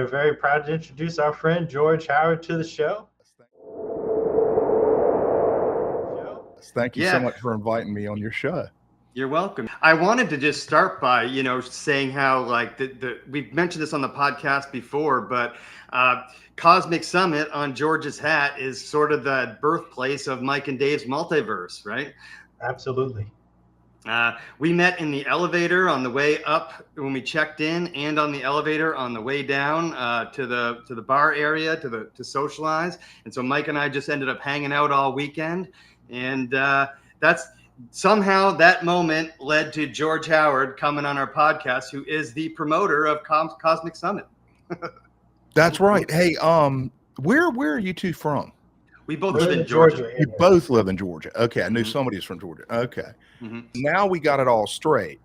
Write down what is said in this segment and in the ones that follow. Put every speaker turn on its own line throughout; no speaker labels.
are very proud to introduce our friend George Howard to the show.
Thank you so much for inviting me on your show.
You're welcome. I wanted to just start by, saying how we've mentioned this on the podcast before, but Cosmic Summit on George's hat is sort of the birthplace of Mike and Dave's Multiverse, right?
Absolutely.
We met in the elevator on the way up when we checked in, and on the elevator on the way down to the bar area to socialize. And so Mike and I just ended up hanging out all weekend, and that's somehow that moment led to George Howard coming on our podcast, who is the promoter of Cosmic Summit.
That's right. Hey, where are you two from?
We both live in Georgia.
You both live in Georgia. Okay, I knew somebody's from Georgia. Okay. Now we got it all straight.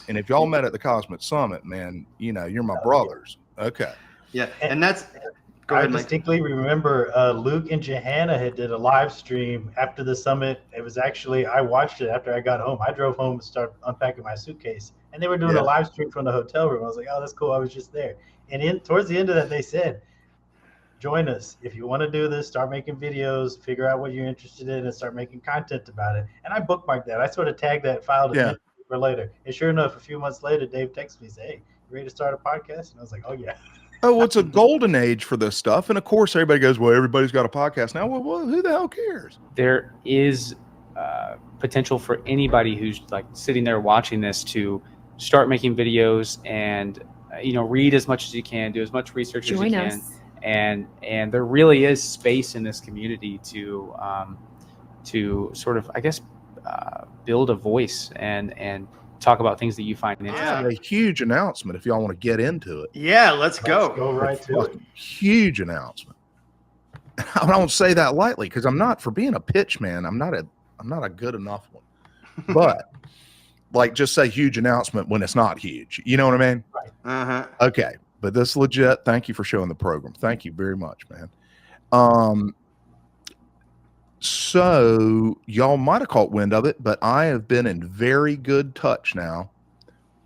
And if y'all met at the Cosmic Summit, man, you're my brothers. Okay.
Yeah, and that's...
I distinctly remember Luke and Johanna had did a live stream after the summit. It was actually, I watched it after I got home. I drove home and started unpacking my suitcase, and they were doing a live stream from the hotel room. I was like, oh, that's cool. I was just there. And towards the end of that, they said, join us. If you want to do this, start making videos, figure out what you're interested in, and start making content about it. And I bookmarked that. I sort of tagged that file to for later. And sure enough, a few months later, Dave texted me, say, hey, you ready to start a podcast? And I was like, oh, yeah.
Oh, it's a golden age for this stuff. And of course, everybody goes, well, everybody's got a podcast now. Well, who the hell cares?
There is potential for anybody who's like sitting there watching this to start making videos and, read as much as you can, do as much research as you can. And there really is space in this community to sort of, I guess, build a voice and talk about things that you find interesting.
Yeah, a huge announcement if y'all want to get into it.
Yeah, let's go.
Let's go right to it.
Huge announcement. I don't say that lightly because I'm not, for being a pitch man, I'm not a good enough one. But just say huge announcement when it's not huge. You know what I mean?
Right.
Uh-huh.
Okay. But this is legit. Thank you for showing the program. Thank you very much, man. So y'all might have caught wind of it, but I have been in very good touch now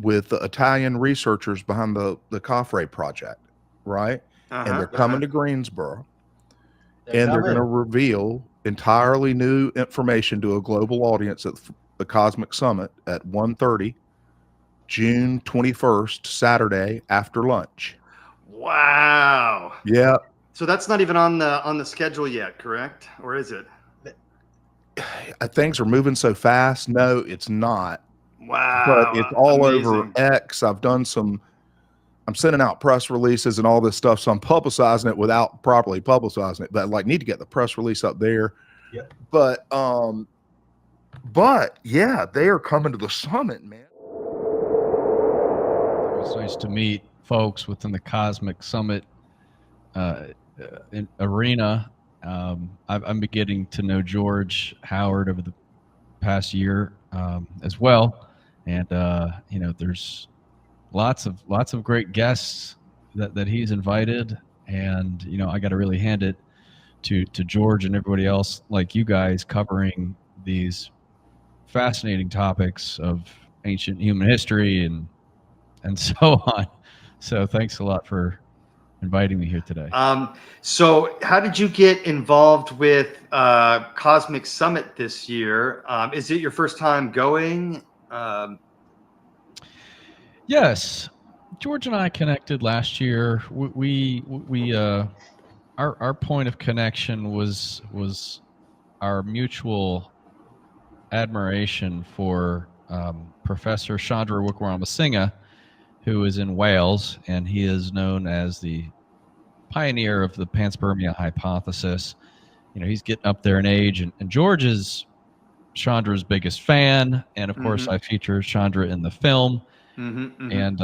with the Italian researchers behind the Coffre project, right? And they're coming to Greensboro, and they're going to reveal entirely new information to a global audience at the Cosmic Summit at 1:30, June 21st, Saturday after lunch.
Wow.
Yeah.
So that's not even on the schedule yet, correct? Or is it?
Things are moving so fast. No, it's not.
Wow.
But it's all over X. I'm sending out press releases and all this stuff. So I'm publicizing it without properly publicizing it. But need to get the press release up there.
Yeah.
But yeah, they are coming to the summit, man.
It was nice to meet folks within the Cosmic Summit arena. I've been getting to know George Howard over the past year as well, and there's lots of great guests that he's invited, and I got to really hand it to George and everybody else like you guys covering these fascinating topics of ancient human history and so on. So thanks a lot for inviting me here today.
So how did you get involved with Cosmic Summit this year? Is it your first time going?
Yes, George and I connected last year. Our point of connection was our mutual admiration for Professor Chandra Wickramasinha, who is in Wales, and he is known as the pioneer of the panspermia hypothesis. He's getting up there in age, and George is Chandra's biggest fan, and of course I feature Chandra in the film. And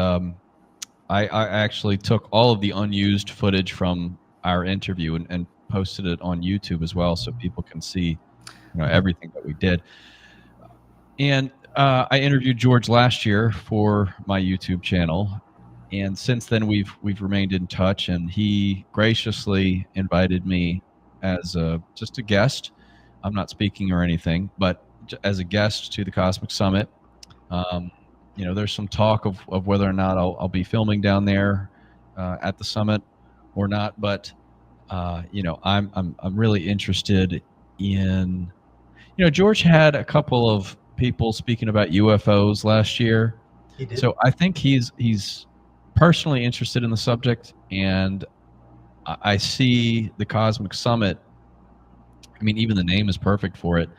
I actually took all of the unused footage from our interview and posted it on YouTube as well, so people can see everything that we did. And I interviewed George last year for my YouTube channel, and since then we've remained in touch, and he graciously invited me as just a guest. I'm not speaking or anything, but as a guest to the Cosmic Summit. There's some talk of whether or not I'll be filming down there, at the summit or not, but I'm really interested in. George had a couple of people speaking about UFOs last year.
He did.
So I think he's personally interested in the subject, and I see the Cosmic Summit. I mean, even the name is perfect for it.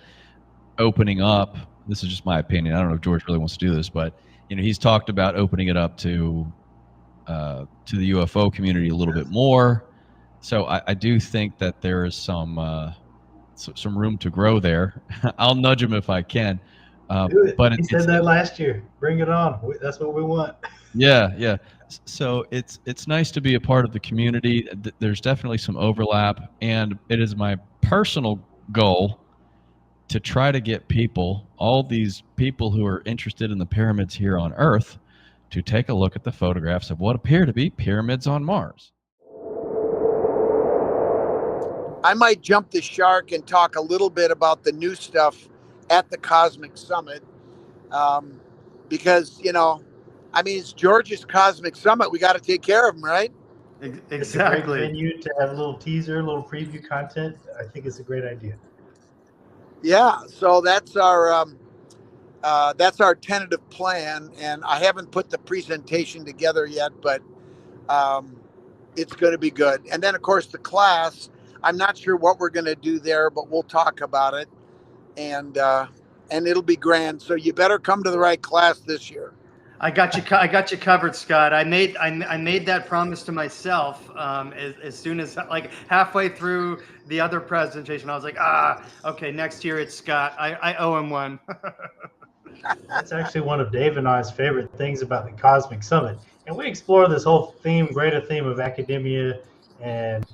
Opening up. This is just my opinion. I don't know if George really wants to do this, but he's talked about opening it up to the UFO community a little bit more. So I do think that there is some room to grow there. I'll nudge him if I can.
Do it.
But
he said that last year. Bring it on. That's what we want.
Yeah. So it's nice to be a part of the community. There's definitely some overlap, and it is my personal goal to try to get all these people who are interested in the pyramids here on Earth, to take a look at the photographs of what appear to be pyramids on Mars.
I might jump the shark and talk a little bit about the new stuff at the Cosmic Summit, because it's George's Cosmic Summit. We got to take care of him, right?
Exactly.
It's a great venue to have a little teaser, a little preview content. I think it's a great idea.
Yeah. So that's our tentative plan, and I haven't put the presentation together yet, but it's going to be good. And then, of course, the class. I'm not sure what we're going to do there, but we'll talk about it, and it'll be grand. So you better come to the right class this year.
I got you covered, Scott. I made that promise to myself as soon as, like, halfway through the other presentation. I was like, okay, next year it's Scott. I owe him one.
That's actually one of Dave and I's favorite things about the Cosmic Summit, and we explore this whole greater theme of academia and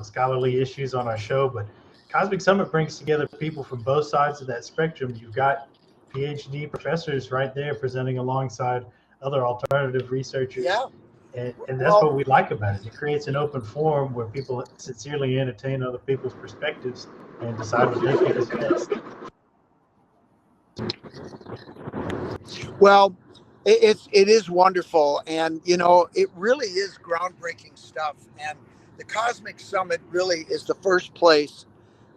scholarly issues on our show. But Cosmic Summit brings together people from both sides of that spectrum. You've got PhD professors right there presenting alongside other alternative researchers.
Yeah.
And that's what we like about it. It creates an open forum where people sincerely entertain other people's perspectives and decide what they think is best.
Well, it is wonderful, and it really is groundbreaking stuff. And the Cosmic Summit really is the first place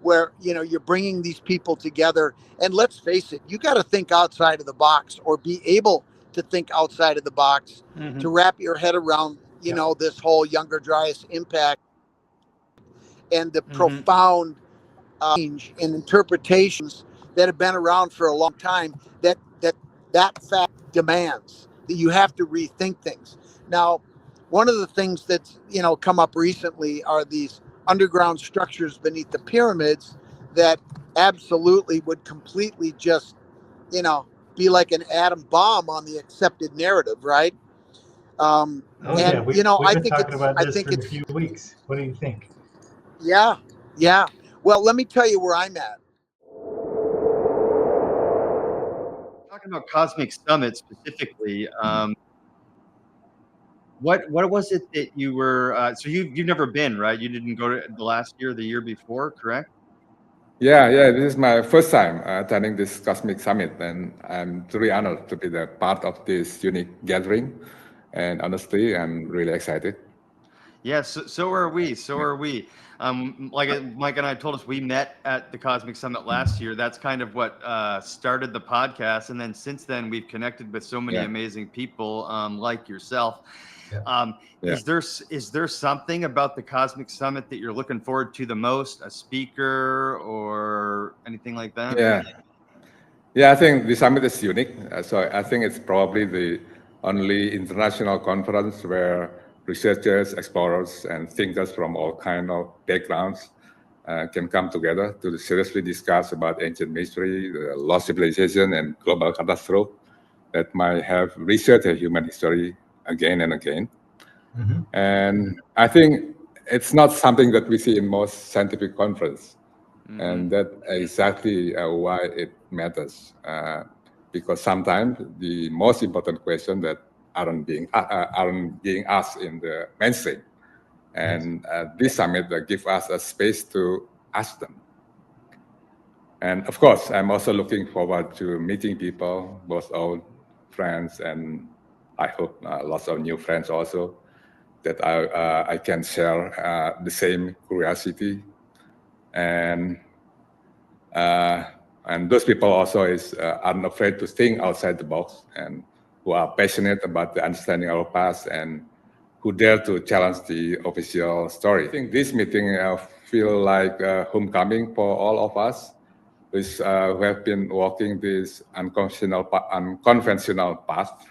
where you're bringing these people together. And let's face it, you got to think outside of the box, or be able to think outside of the box, to wrap your head around this whole Younger Dryas impact and the profound change in interpretations that have been around for a long time. That fact demands that you have to rethink things. Now, one of the things that's come up recently are these underground structures beneath the pyramids that absolutely would completely just be like an atom bomb on the accepted narrative, right?
We've
I
been talking about this for a few weeks. What do you think?
Yeah. Well, let me tell you where I'm at.
Talking about Cosmic Summit specifically, what was it that you were? So you've never been, right? You didn't go to the last year, the year before, correct?
Yeah. This is my first time attending this Cosmic Summit, and I'm truly honored to be the part of this unique gathering. And honestly, I'm really excited.
Yes, so are we. Like Mike and I told us, we met at the Cosmic Summit last year. That's kind of what started the podcast, and then since then we've connected with so many amazing people like yourself. Is there something about the Cosmic Summit that you're looking forward to the most? A speaker or anything like that?
Yeah. I think the summit is unique. So I think it's probably the only international conference where researchers, explorers, and thinkers from all kinds of backgrounds can come together to seriously discuss about ancient mystery, the lost civilization, and global catastrophe that might have reshaped human history again and again. And I think it's not something that we see in most scientific conferences, and that's exactly why it matters. Because sometimes the most important question that aren't being asked in the mainstream, and this summit gives us a space to ask them. And of course, I'm also looking forward to meeting people, both old friends and I hope lots of new friends also. that I can share the same curiosity, and those people also aren't afraid to think outside the box, and who are passionate about the understanding our past, and who dare to challenge the official story. I think this meeting feel like homecoming for all of us, who have been walking this unconventional path.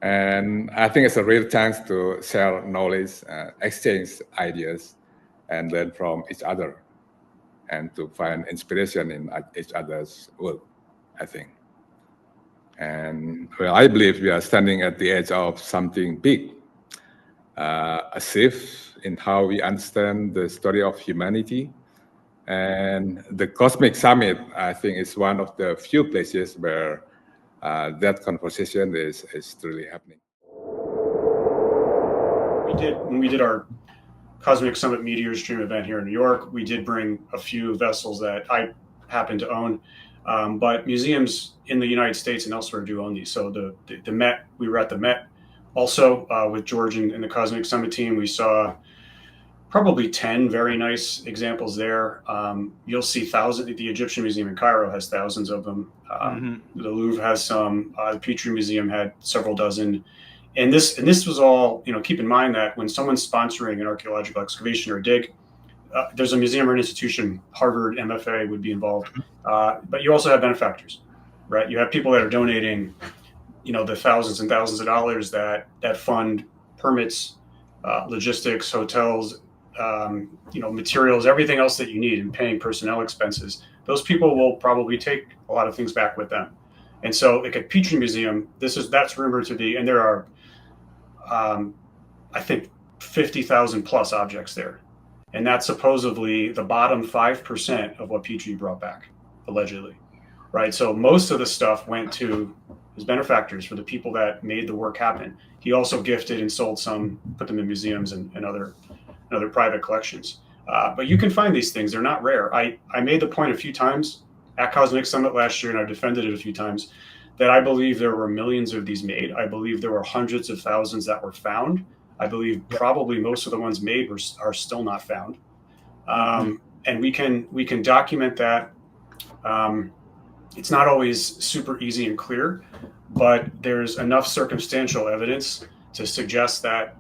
And I think it's a real chance to share knowledge, exchange ideas, and learn from each other, and to find inspiration in each other's work, I think. And well, I believe we are standing at the edge of something big, a shift in how we understand the story of humanity. And the Cosmic Summit, I think, is one of the few places where that conversation is truly happening.
When we did our Cosmic Summit Meteor Stream event here in New York, we did bring a few vessels that I happen to own, but museums in the United States and elsewhere do own these. So the Met, we were at the Met also with George and the Cosmic Summit team. We saw probably 10 very nice examples there. You'll see thousands. The Egyptian Museum in Cairo has thousands of them. The Louvre has some. The Petrie Museum had several dozen. And this was all, keep in mind that when someone's sponsoring an archaeological excavation or a dig, there's a museum or an institution, Harvard, MFA would be involved. But you also have benefactors, right? You have people that are donating, the thousands and thousands of dollars that fund permits, logistics, hotels, materials, everything else that you need, and paying personnel expenses. Those people will probably take a lot of things back with them. And so like at Petrie Museum, that's rumored to be, and there are, I think 50,000 plus objects there. And that's supposedly the bottom 5% of what Petrie brought back, allegedly, right? So most of the stuff went to his benefactors, for the people that made the work happen. He also gifted and sold some, put them in museums and other private collections. But you can find these things. They're not rare. I made the point a few times at Cosmic Summit last year, and I've defended it a few times, that I believe there were millions of these made. I believe there were hundreds of thousands that were found. I believe probably most of the ones made are still not found. And we can document that. It's not always super easy and clear, but there's enough circumstantial evidence to suggest that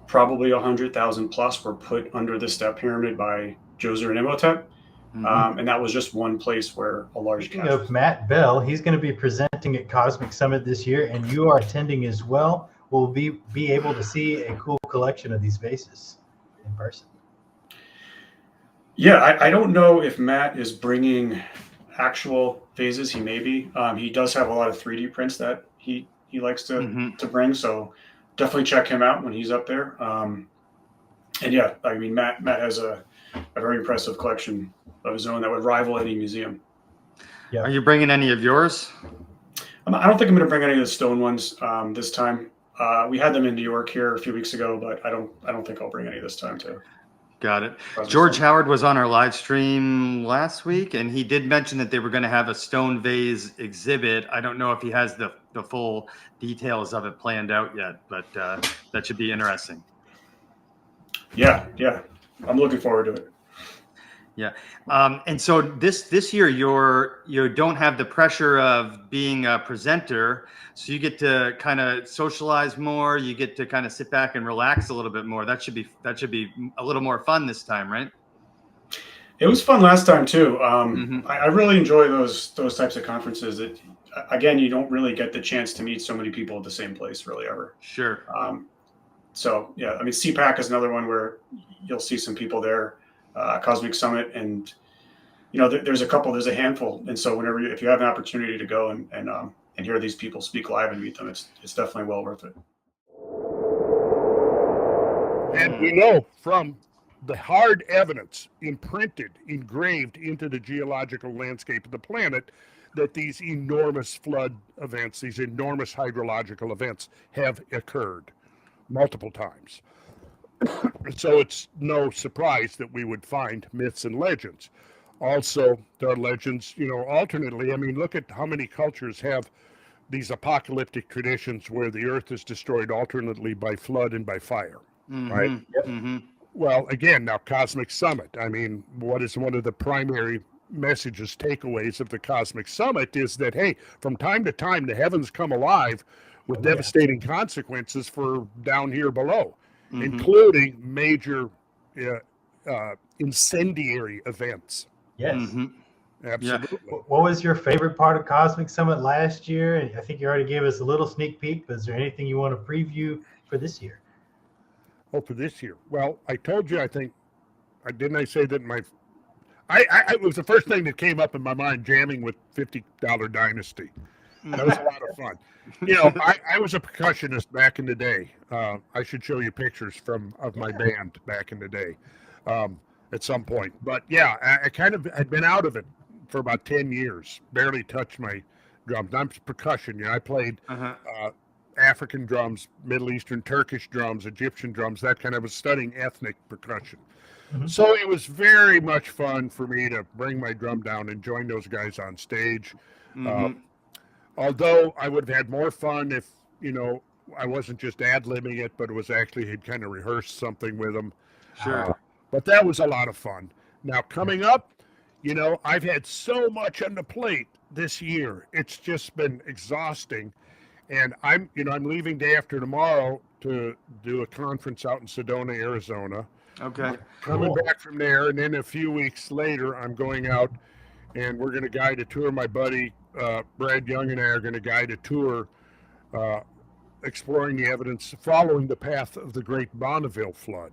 probably 100,000 plus were put under the step pyramid by Djoser and Imhotep. And that was just one place where a large
Speaking of Matt Bell, he's going to be presenting at Cosmic Summit this year, and you are attending as well. We'll be able to see a cool collection of these vases in person.
Yeah, I don't know if Matt is bringing actual vases. He may be. He does have a lot of 3D prints that he likes to bring, so definitely check him out when he's up there. And yeah, I mean, Matt has a very impressive collection of his own that would rival any museum.
Yeah. Are you bringing any of yours?
I don't think I'm going to bring any of the stone ones this time. We had them in New York here a few weeks ago, but I don't think I'll bring any this time too.
Got it. George Howard was on our live stream last week, and he did mention that they were going to have a stone vase exhibit. I don't know if he has the full details of it planned out yet, but that should be interesting.
Yeah. I'm looking forward to it.
Yeah. And so this year you don't have the pressure of being a presenter, so you get to kind of socialize more. You get to kind of sit back and relax a little bit more. That should be a little more fun this time, right?
It was fun last time too. I really enjoy those types of conferences that, again, you don't really get the chance to meet so many people at the same place really ever.
Sure.
So yeah, I mean, CPAC is another one where you'll see some people there. Cosmic Summit, and there's a handful, and so if you have an opportunity to go and hear these people speak live and meet them, it's definitely well worth it.
And we know from the hard evidence engraved into the geological landscape of the planet, that these enormous flood events, these enormous hydrological events have occurred multiple times. So it's no surprise that we would find myths and legends. Also, there are legends, alternately. I mean, look at how many cultures have these apocalyptic traditions where the earth is destroyed alternately by flood and by fire, right?
Yep.
Well, again, now Cosmic Summit. I mean, what is one of the primary messages, takeaways of the Cosmic Summit is that, hey, from time to time, the heavens come alive with devastating consequences for down here below, including major incendiary events.
Yes.
Absolutely.
Yeah. What was your favorite part of Cosmic Summit last year? I think you already gave us a little sneak peek, but is there anything you want to preview for this year?
Oh, for this year. Well, I told you, I think, didn't I say that it was the first thing that came up in my mind, jamming with $50 Dynasty. That was a lot of fun. You know, I was a percussionist back in the day. I should show you pictures of my band back in the day at some point. But yeah, I'd been out of it for about 10 years, barely touched my drums. I'm percussion. You know, I played African drums, Middle Eastern, Turkish drums, Egyptian drums, that kind of, was studying ethnic percussion. So it was very much fun for me to bring my drum down and join those guys on stage. Although I would have had more fun if, you know, I wasn't just ad-libbing it, but it was actually, had kind of rehearsed something with them.
Sure.
But that was a lot of fun. Now, coming up, you know, I've had so much on the plate this year. It's just been exhausting. And I'm leaving day after tomorrow to do a conference out in Sedona, Arizona.
Okay.
Coming back from there, and then a few weeks later, I'm going out, and we're going to guide a tour. My buddy Brad Young and I are going to guide a tour exploring the evidence, following the path of the Great Bonneville Flood,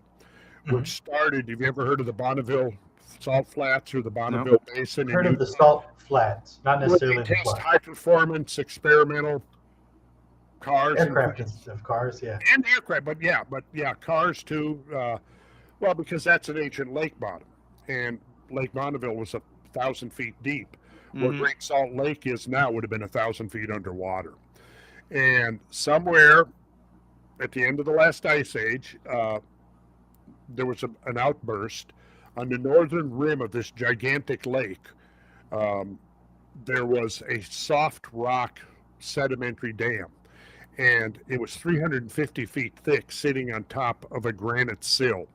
which started, have you ever heard of the Bonneville Salt Flats or the Bonneville Basin?
Heard of the Salt Flats, not necessarily the
test
flood.
high-performance experimental cars.
Aircraft and stuff, cars, yeah.
And aircraft, but yeah, cars too. Well, because that's an ancient lake bottom, and Lake Bonneville was 1,000 feet deep. Where Great Salt Lake is now would have been 1,000 feet underwater. And somewhere at the end of the last ice age, there was an outburst on the northern rim of this gigantic lake. There was a soft rock sedimentary dam, and it was 350 feet thick, sitting on top of a granite sill.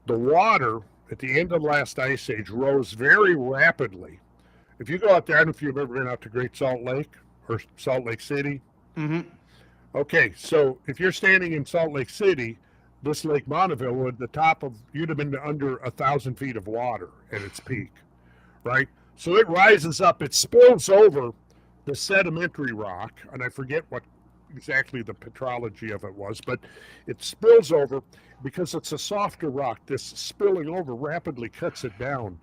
The water at the end of the last ice age rose very rapidly. If you go out there, I don't know if you've ever been out to Great Salt Lake or Salt Lake City. Okay, so if you're standing in Salt Lake City, this Lake Bonneville, at the top of, you'd have been under 1,000 feet of water at its peak, right? So it rises up, it spills over the sedimentary rock, and I forget what exactly the petrology of it was, but it spills over because it's a softer rock. This spilling over rapidly cuts it down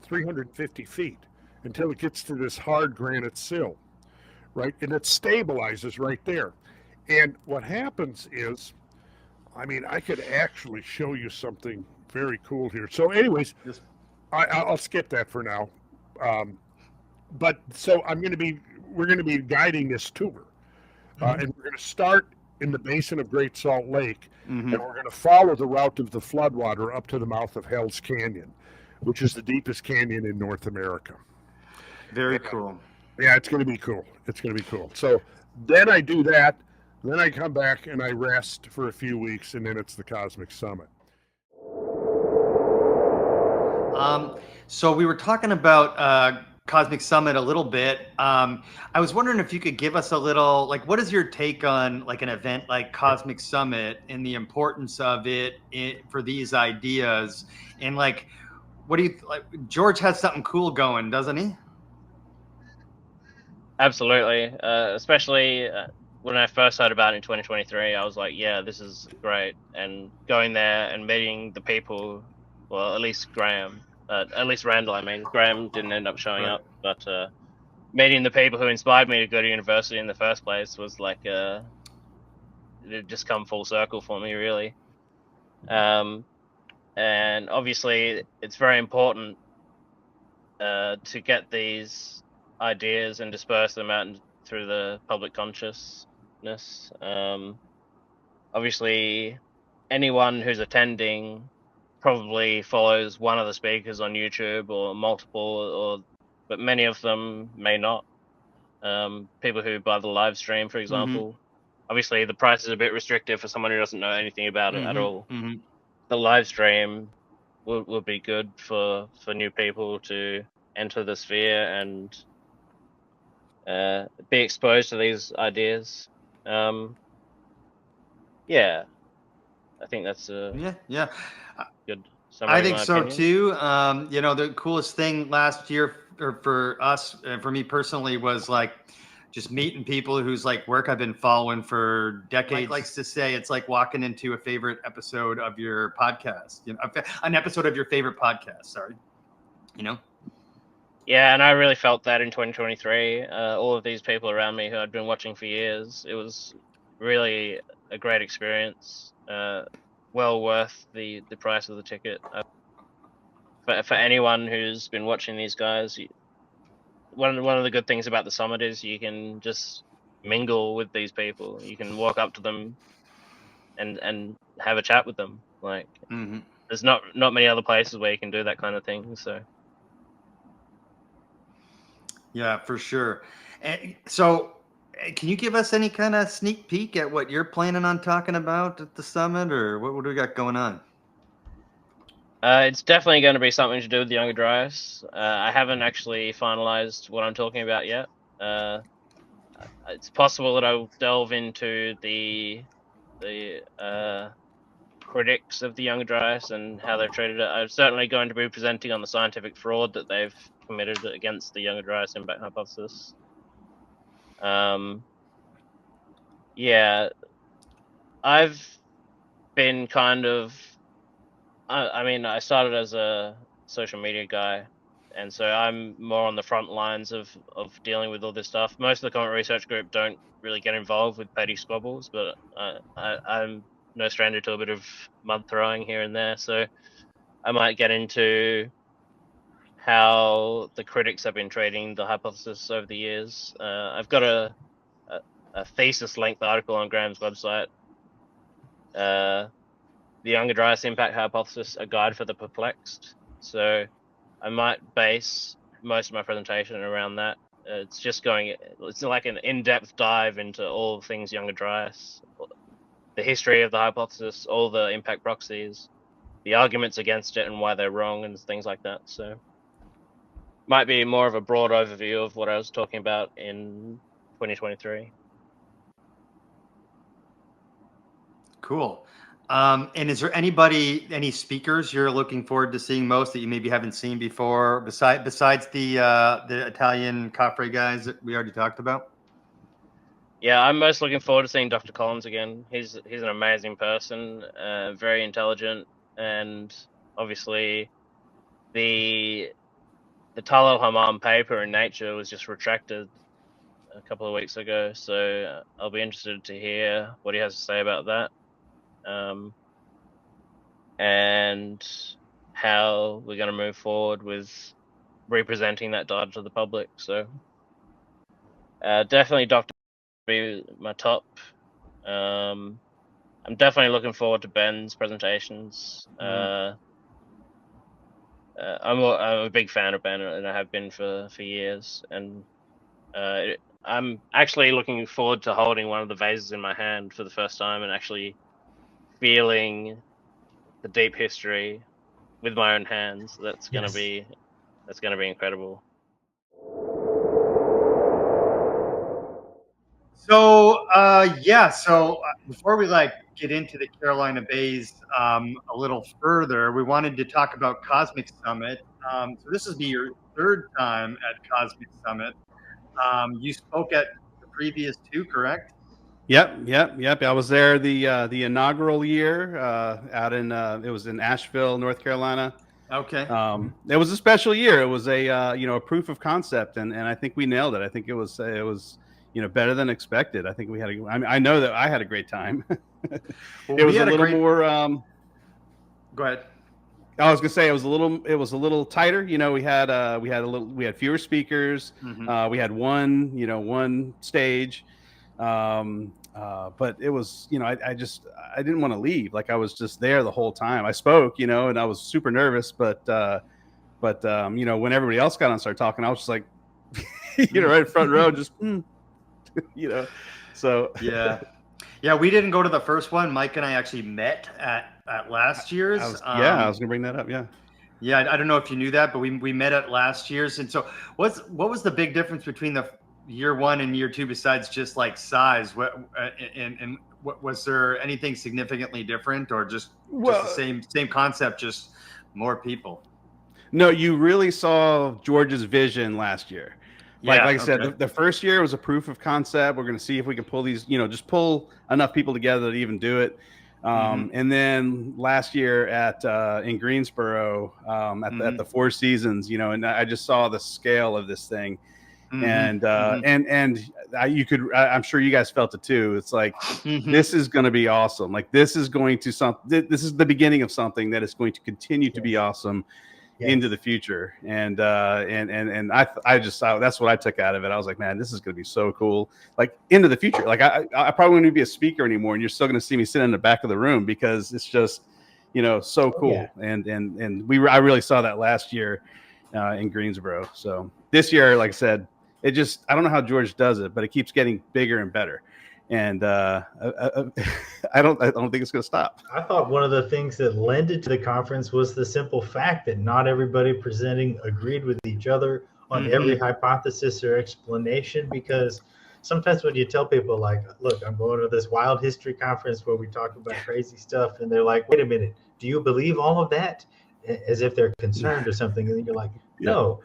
350 feet until it gets to this hard granite sill, right? And it stabilizes right there. And what happens is, I mean, I could actually show you something very cool here. So anyways, I'll skip that for now. But so we're going to be guiding this tour. And we're going to start in the basin of Great Salt Lake, and we're going to follow the route of the floodwater up to the mouth of Hell's Canyon, which is the deepest canyon in North America.
Very cool.
Yeah, it's going to be cool. It's going to be cool. So then I do that. Then I come back and I rest for a few weeks, and then it's the Cosmic Summit.
So we were talking about Cosmic Summit a little bit. I was wondering if you could give us a little, like, what is your take on like an event like Cosmic Summit and the importance of it for these ideas? And like, what do you like? George has something cool going, doesn't he?
Absolutely. Especially when I first heard about it in 2023, I was like, yeah, this is great. And going there and meeting the people, well, at least Graham, at least Randall, I mean, Graham didn't end up showing up, but meeting the people who inspired me to go to university in the first place was like, it just come full circle for me, really. And obviously it's very important to get these ideas and disperse them out through the public consciousness. Obviously, anyone who's attending probably follows one of the speakers on YouTube or multiple, but many of them may not. People who buy the live stream, for example. Obviously, the price is a bit restrictive for someone who doesn't know anything about it at all. The live stream will be good for new people to enter the sphere and be exposed to these ideas. Yeah, I think that's a good summary.
I think so too. You know, the coolest thing last year for us, and for me personally, was like just meeting people whose like work I've been following for decades. Mike likes to say it's like walking into a favorite episode of your podcast. You know, an episode of your favorite podcast. Sorry, you know.
Yeah, and I really felt that in 2023. All of these people around me who I'd been watching for years, it was really a great experience. Well worth the price of the ticket. For anyone who's been watching these guys, one of the good things about the summit is you can just mingle with these people. You can walk up to them and have a chat with them. Like there's not many other places where you can do that kind of thing. So
yeah, for sure. And so can you give us any kind of sneak peek at what you're planning on talking about at the summit, or what do we got going on?
It's definitely going to be something to do with the Younger Dryas. I haven't actually finalized what I'm talking about yet. It's possible that I'll delve into the critics of the Younger Dryas and how they've treated it. I'm certainly going to be presenting on the scientific fraud that they've committed against the Younger Dryas impact hypothesis. Yeah, I've been kind of, I mean, I started as a social media guy, and so I'm more on the front lines of dealing with all this stuff. Most of the Comet Research Group don't really get involved with petty squabbles, but I'm no stranger to a bit of mud throwing here and there, so I might get into how the critics have been treating the hypothesis over the years. I've got a thesis-length article on Graham's website, The Younger Dryas Impact Hypothesis, a guide for the perplexed. So I might base most of my presentation around that. It's like an in-depth dive into all things Younger Dryas, the history of the hypothesis, all the impact proxies, the arguments against it and why they're wrong and things like that. So might be more of a broad overview of what I was talking about in 2023.
Cool. And is there any speakers you're looking forward to seeing most that you maybe haven't seen before, besides the Italian Coffre guys that we already talked about?
Yeah, I'm most looking forward to seeing Dr. Collins again. He's an amazing person, very intelligent, and obviously the Tal el-Hammam paper in Nature was just retracted a couple of weeks ago, so I'll be interested to hear what he has to say about that. And how we're going to move forward with representing that data to the public. So definitely Dr. be my top. I'm definitely looking forward to Ben's presentations. I'm a big fan of Ben, and I have been for years. And I'm actually looking forward to holding one of the vases in my hand for the first time and actually feeling the deep history with my own hands. That's gonna be incredible.
So so before we get into the Carolina Bays a little further, we wanted to talk about Cosmic Summit. So this will be your third time at Cosmic Summit. You spoke at the previous two, correct?
Yep. I was there the inaugural year out in it was in Asheville, North Carolina.
Okay.
It was a special year. It was a proof of concept, and I think we nailed it. I think it was better than expected. I think we had I know that I had a great time. It was a little more.
Go ahead.
I was gonna say it was a little tighter. We had fewer speakers. We had one stage. But it was, I didn't want to leave. Like I was just there the whole time. I spoke, and I was super nervous, but when everybody else got on and started talking, I was just like, you know, right front row, just you know. So
yeah. We didn't go to the first one. Mike and I actually met at last year's.
I was gonna bring that up.
Yeah, I don't know if you knew that, but we met at last year's. And so what was the big difference between the year one and year two besides just like size? What was there anything significantly different, or just the same concept, just more people?
No, you really saw George's vision last year. Like I said, the first year was a proof of concept. We're going to see if we can pull these, just pull enough people together to even do it. And then last year in Greensboro, at the Four Seasons, and I just saw the scale of this thing. And you could, I'm sure you guys felt it too. It's like, this is going to be awesome. Like this is this is the beginning of something that is going to continue to be awesome into the future. And I just saw, that's what I took out of it. I was like, man, this is going to be so cool. Like into the future. Like I probably wouldn't be a speaker anymore, and you're still going to see me sitting in the back of the room because it's just, so cool. And I really saw that last year in Greensboro. So this year, like I said, I don't know how George does it, but it keeps getting bigger and better. And I don't think it's going to stop.
I thought one of the things that lended to the conference was the simple fact that not everybody presenting agreed with each other on every hypothesis or explanation, because sometimes when you tell people like, look, I'm going to this wild history conference where we talk about crazy stuff, and they're like, wait a minute, do you believe all of that? As if they're concerned or something. And you're like, no,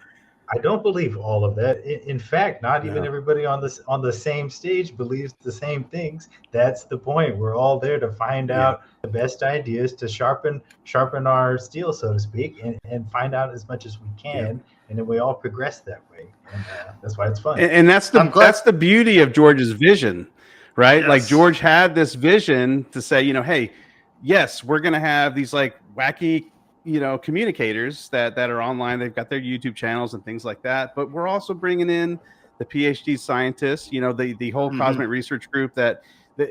I don't believe all of that. In fact, not even everybody on the same stage believes the same things. That's the point. We're all there to find out the best ideas, to sharpen our steel, so to speak, and find out as much as we can. And then we all progress that way. And that's why it's fun.
And that's the beauty of George's vision, right? Yes. Like George had this vision to say, hey, yes, we're going to have these like wacky communicators that are online. They've got their YouTube channels and things like that. But we're also bringing in the PhD scientists, the whole Cosmic Research Group that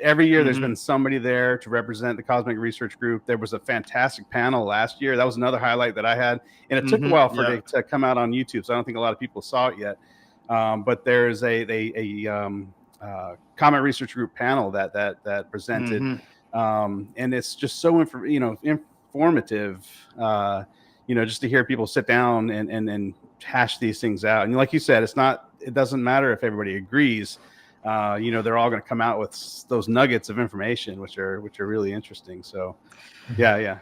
every year there's been somebody there to represent the Cosmic Research Group. There was a fantastic panel last year. That was another highlight that I had. And it took a while for it to come out on YouTube. So I don't think a lot of people saw it yet. But there's a Comet Research Group panel that presented. And it's just so informative, just to hear people sit down and hash these things out. And like you said, it doesn't matter if everybody agrees. They're all going to come out with those nuggets of information, which are really interesting. So, yeah.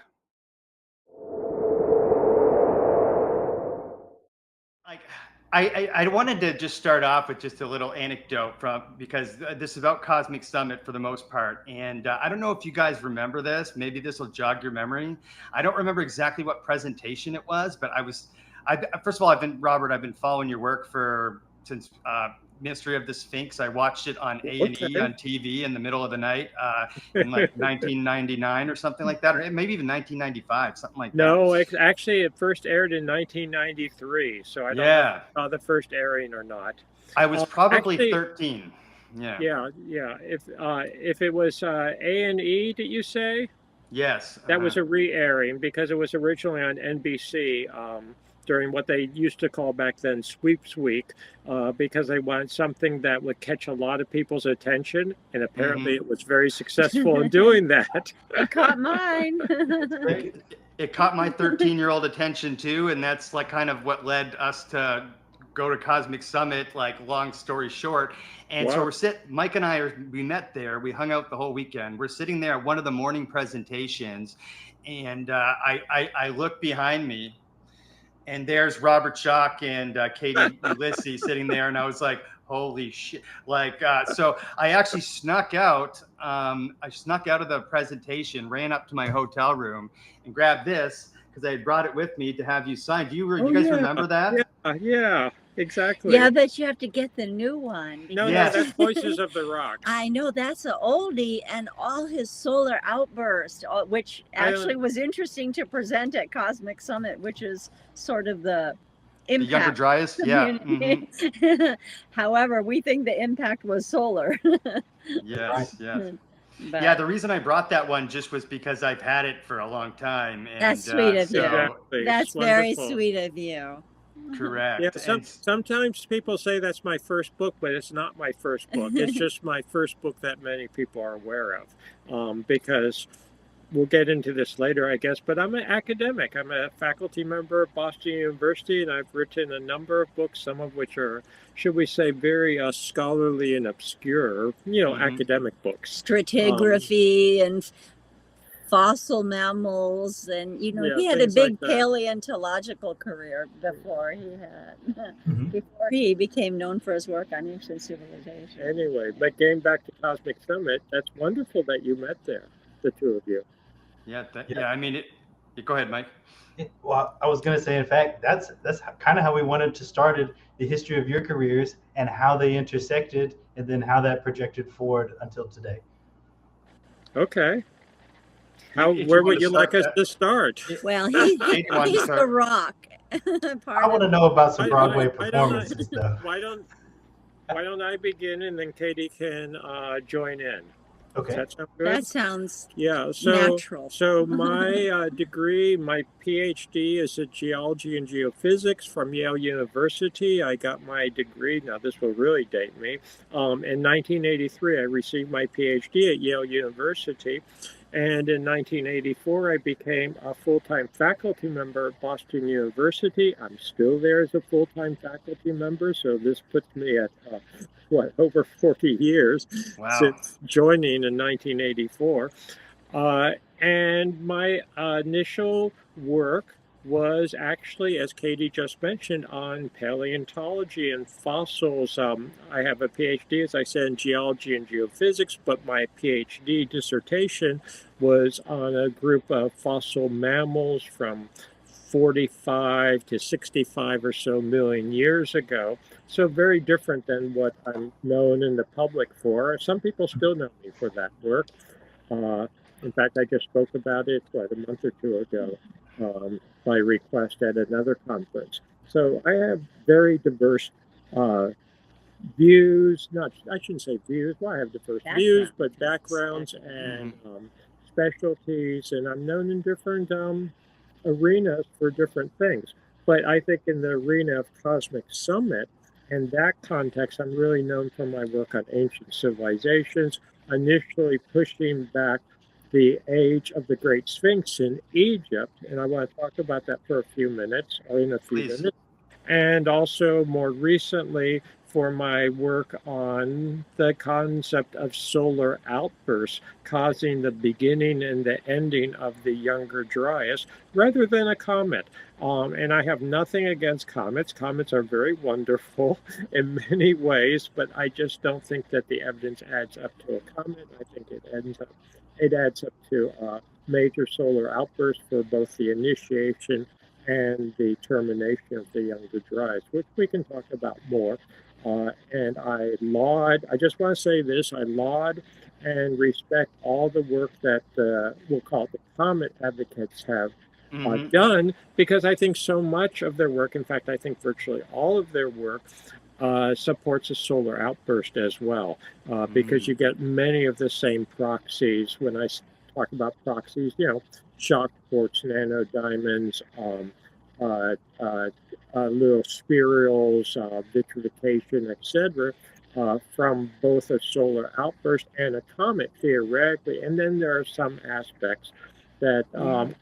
I wanted to just start off with just a little anecdote because this is about Cosmic Summit for the most part. And I don't know if you guys remember this. Maybe this will jog your memory. I don't remember exactly what presentation it was, but first of all, I've been following your work since Mystery of the Sphinx. I watched it on A&E on TV in the middle of the night in like 1999 or something like that, or maybe even 1995, something like that.
No, actually, it first aired in 1993, so I don't know if I saw the first airing or not.
I was probably 13.
Yeah. If it was A&E, did you say?
Yes.
That was a re-airing because it was originally on NBC. During what they used to call back then Sweeps Week, because they wanted something that would catch a lot of people's attention, and apparently it was very successful in doing that.
It caught mine.
It caught my 13-year-old attention too, and that's like kind of what led us to go to Cosmic Summit, like long story short. And so Mike and we met there, we hung out the whole weekend. We're sitting there at one of the morning presentations, and I look behind me, and there's Robert Schoch and Katie Ulysses sitting there. And I was like, holy shit. So I actually snuck out. I snuck out of the presentation, ran up to my hotel room and grabbed this because I had brought it with me to have you sign. Do you guys remember that?
Yeah, exactly.
Yeah, but you have to get the new one.
No, that's Voices of the Rock.
I know, that's an oldie, and all his solar outburst, which actually was interesting to present at Cosmic Summit, which is sort of the impact.
The Younger Dryas, yeah.
However, we think the impact was solar.
Yes. But, yeah, the reason I brought that one just was because I've had it for a long time. And,
that's sweet of you. That's very sweet of you.
Correct.
Yeah, sometimes people say that's my first book, but it's not my first book. It's just my first book that many people are aware of, because we'll get into this later, I guess, but I'm an academic. I'm a faculty member at Boston University, and I've written a number of books, some of which are, should we say, very scholarly and obscure, academic books.
Stratigraphy and fossil mammals, and he had a big paleontological career before he became known for his work on ancient civilization.
Anyway, but getting back to Cosmic Summit, that's wonderful that you met there, the two of you.
Yeah, I mean, go ahead, Mike.
Well, I was going to say, in fact, that's kind of how we wanted to start the history of your careers and how they intersected, and then how that projected forward until today.
Okay. Where would you like us to start?
Well, he's the rock.
I want to know about some Broadway performances, though.
Why don't I begin, and then Katie can join in?
Okay.
Does that sound good?
That sounds
natural. So my degree, my PhD is in geology and geophysics from Yale University. I got my degree, now this will really date me, in 1983. I received my PhD at Yale University. And in 1984, I became a full-time faculty member at Boston University. I'm still there as a full-time faculty member, so this puts me at, over 40 years since joining in 1984. And my initial work was actually, as Katie just mentioned, on paleontology and fossils. I have a PhD, as I said, in geology and geophysics, but my PhD dissertation was on a group of fossil mammals from 45 to 65 or so million years ago. So very different than what I'm known in the public for. Some people still know me for that work. In fact, I just spoke about it, a month or two ago, by request at another conference. So I have very diverse views, I shouldn't say views, well, I have diverse views, but backgrounds and specialties, and I'm known in different arenas for different things. But I think in the arena of Cosmic Summit, in that context, I'm really known for my work on ancient civilizations, initially pushing back the age of the Great Sphinx in Egypt, and I want to talk about that for a few minutes, or in a few minutes, and also more recently for my work on the concept of solar outbursts causing the beginning and the ending of the Younger Dryas, rather than a comet. And I have nothing against comets. Comets are very wonderful in many ways, but I just don't think that the evidence adds up to a comet. I think it adds up to a major solar outburst for both the initiation and the termination of the Younger Dryas, which we can talk about more. And I just want to say this, I laud and respect all the work that we'll call the comet advocates have done, because I think so much of their work, in fact, I think virtually all of their work, supports a solar outburst as well, because you get many of the same proxies. When I talk about proxies, Schoch quartz, nanodiamonds, little spirals, vitrification, etc., from both a solar outburst and a comet, theoretically. And then there are some aspects that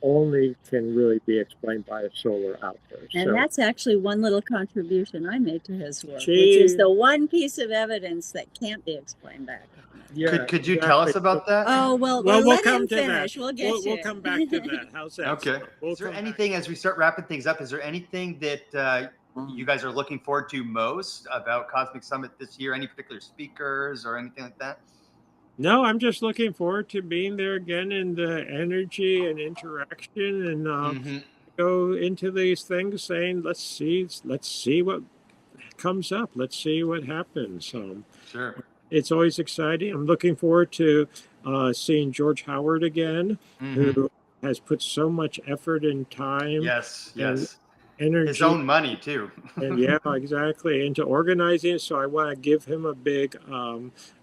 only can really be explained by a solar outburst.
And that's actually one little contribution I made to his work, which is the one piece of evidence that can't be explained back.
Yeah, could you tell us about that?
Oh, well we'll come to finish. That.
We'll come back to that. How's that?
Okay. Is there anything, as we start wrapping things up, is there anything that you guys are looking forward to most about Cosmic Summit this year? Any particular speakers or anything like that?
No, I'm just looking forward to being there again in the energy and interaction, and go into these things saying, let's see what comes up. Let's see what happens.
Sure.
It's always exciting. I'm looking forward to seeing George Howard again, who has put so much effort and time.
Yes.
Energy.
His own money too.
And yeah, exactly. Into organizing. So I want to give him a big,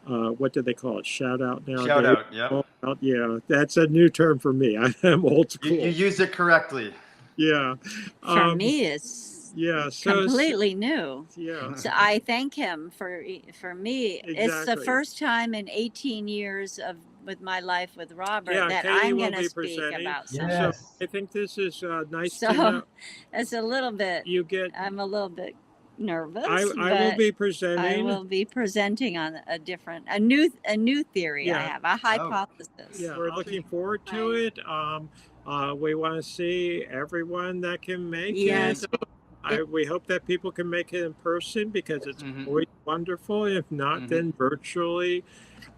what do they call it? Shout out now.
Shout out. Yeah.
Yeah. That's a new term for me. I am old school.
You use it correctly.
Yeah.
For me, it's
Yeah, so
completely new.
Yeah.
So I thank him for me. It's the first time in 18 years with my life with Robert that
Katie
I'm
will
going to
be
speak
presenting.
about something.
So I think this is nice
so
to know.
It's a little bit. I'm a little bit nervous.
I will be presenting.
I will be presenting on a new theory. I have a hypothesis.
Yeah, we're looking forward to it. We want to see everyone that can make it. We hope that people can make it in person because it's always wonderful. If not, then virtually.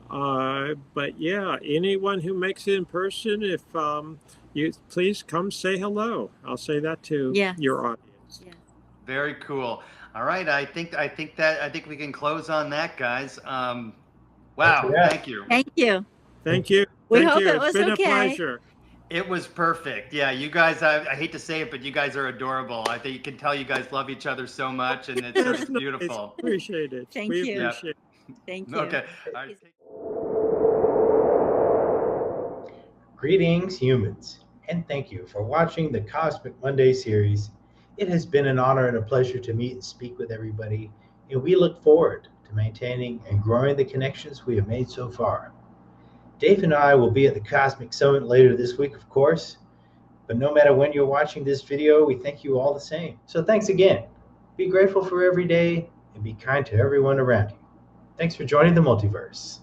But yeah, anyone who makes it in person, if you please come say hello. I'll say that to your audience.
Yeah.
Very cool. All right, I think we can close on that, guys. Wow, thank you.
Thank you.
Thank you.
We hope it
It's
was
been
okay.
a pleasure.
It was perfect. Yeah, you guys, I hate to say it, but you guys are adorable. I think you can tell you guys love each other so much, and it's beautiful.
Appreciate it.
Thank
we
you.
Appreciate it.
Thank you.
Okay. All right.
Greetings, humans, and thank you for watching the Cosmic Monday series. It has been an honor and a pleasure to meet and speak with everybody, and we look forward to maintaining and growing the connections we have made so far. Dave and I will be at the Cosmic Summit later this week, of course, but no matter when you're watching this video, we thank you all the same. So thanks again. Be grateful for every day and be kind to everyone around you. Thanks for joining the Multiverse.